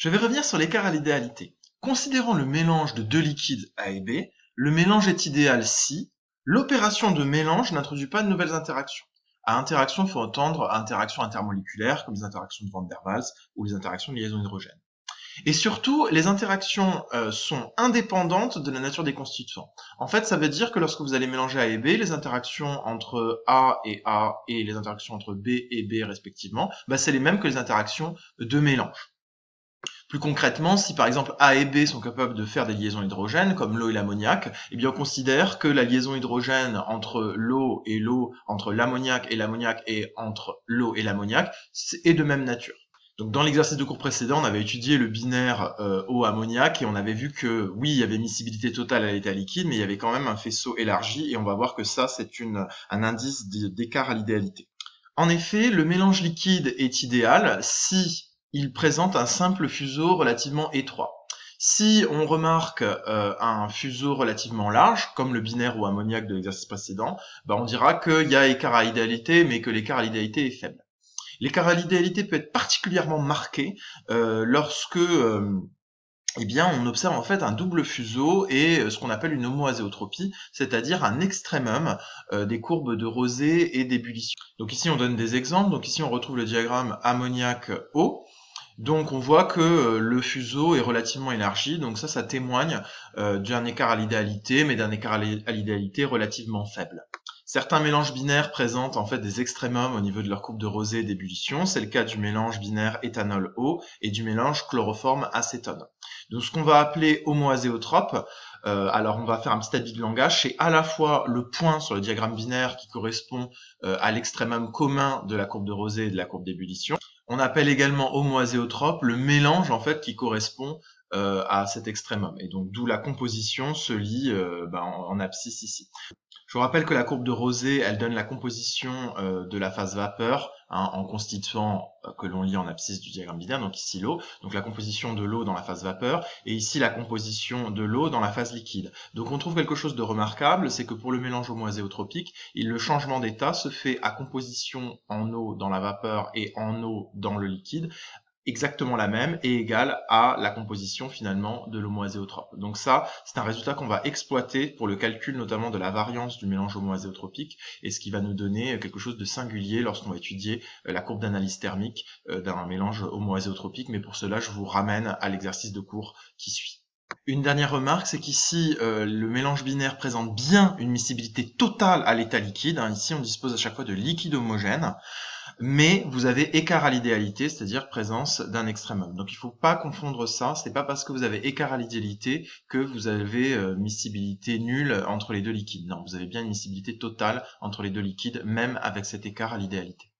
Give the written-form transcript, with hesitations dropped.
Je vais revenir sur l'écart à l'idéalité. Considérant le mélange de deux liquides A et B, le mélange est idéal si l'opération de mélange n'introduit pas de nouvelles interactions. À interaction, il faut entendre interactions intermoléculaires, comme les interactions de Van der Waals ou les interactions de liaison hydrogène. Et surtout, les interactions sont indépendantes de la nature des constituants. En fait, ça veut dire que lorsque vous allez mélanger A et B, les interactions entre A et les interactions entre B et B respectivement, c'est les mêmes que les interactions de mélange. Plus concrètement, si par exemple A et B sont capables de faire des liaisons hydrogènes, comme l'eau et l'ammoniac, eh bien on considère que la liaison hydrogène entre l'eau et l'eau, entre l'ammoniac et entre l'eau et l'ammoniac, est de même nature. Donc dans l'exercice de cours précédent, on avait étudié le binaire eau-ammoniac et on avait vu que oui, il y avait miscibilité totale à l'état liquide, mais il y avait quand même un faisceau élargi et on va voir que ça, c'est un indice d'écart à l'idéalité. En effet, le mélange liquide est idéal si il présente un simple fuseau relativement étroit. Si on remarque un fuseau relativement large, comme le binaire ou ammoniac de l'exercice précédent, on dira qu'il y a écart à l'idéalité, mais que l'écart à l'idéalité est faible. L'écart à l'idéalité peut être particulièrement marqué lorsque on observe en fait un double fuseau et ce qu'on appelle une homoazéotropie, c'est-à-dire un extrémum des courbes de Rosé et d'ébullition. Donc ici on donne des exemples, donc ici on retrouve le diagramme ammoniac-eau. Donc on voit que le fuseau est relativement élargi, donc ça témoigne d'un écart à l'idéalité, mais d'un écart à l'idéalité relativement faible. Certains mélanges binaires présentent en fait des extrémums au niveau de leur courbe de Rosé et d'ébullition. C'est le cas du mélange binaire éthanol-eau et du mélange chloroforme-acétone. Donc ce qu'on va appeler homoazéotrope, alors on va faire un petit habit de langage, c'est à la fois le point sur le diagramme binaire qui correspond à l'extrémum commun de la courbe de Rosé et de la courbe d'ébullition. On appelle également homoazéotrope le mélange en fait qui correspond à cet extrémum. Et donc d'où la composition se lit en abscisse ici. Je vous rappelle que la courbe de Rosé, elle donne la composition de la phase vapeur en constituant que l'on lit en abscisse du diagramme binaire, donc ici l'eau, donc la composition de l'eau dans la phase vapeur, et ici la composition de l'eau dans la phase liquide. Donc on trouve quelque chose de remarquable, c'est que pour le mélange homoazéotropique, le changement d'état se fait à composition en eau dans la vapeur et en eau dans le liquide, exactement la même et égale à la composition finalement de l'homoazéotrope. Donc ça, c'est un résultat qu'on va exploiter pour le calcul notamment de la variance du mélange homoazéotropique et ce qui va nous donner quelque chose de singulier lorsqu'on va étudier la courbe d'analyse thermique d'un mélange homoazéotropique. Mais pour cela, je vous ramène à l'exercice de cours qui suit. Une dernière remarque, c'est qu'ici, le mélange binaire présente bien une miscibilité totale à l'état liquide. Ici, on dispose à chaque fois de liquide homogène, mais vous avez écart à l'idéalité, c'est-à-dire présence d'un extrémum. Donc il ne faut pas confondre ça, c'est pas parce que vous avez écart à l'idéalité que vous avez miscibilité nulle entre les deux liquides. Non, vous avez bien une miscibilité totale entre les deux liquides, même avec cet écart à l'idéalité.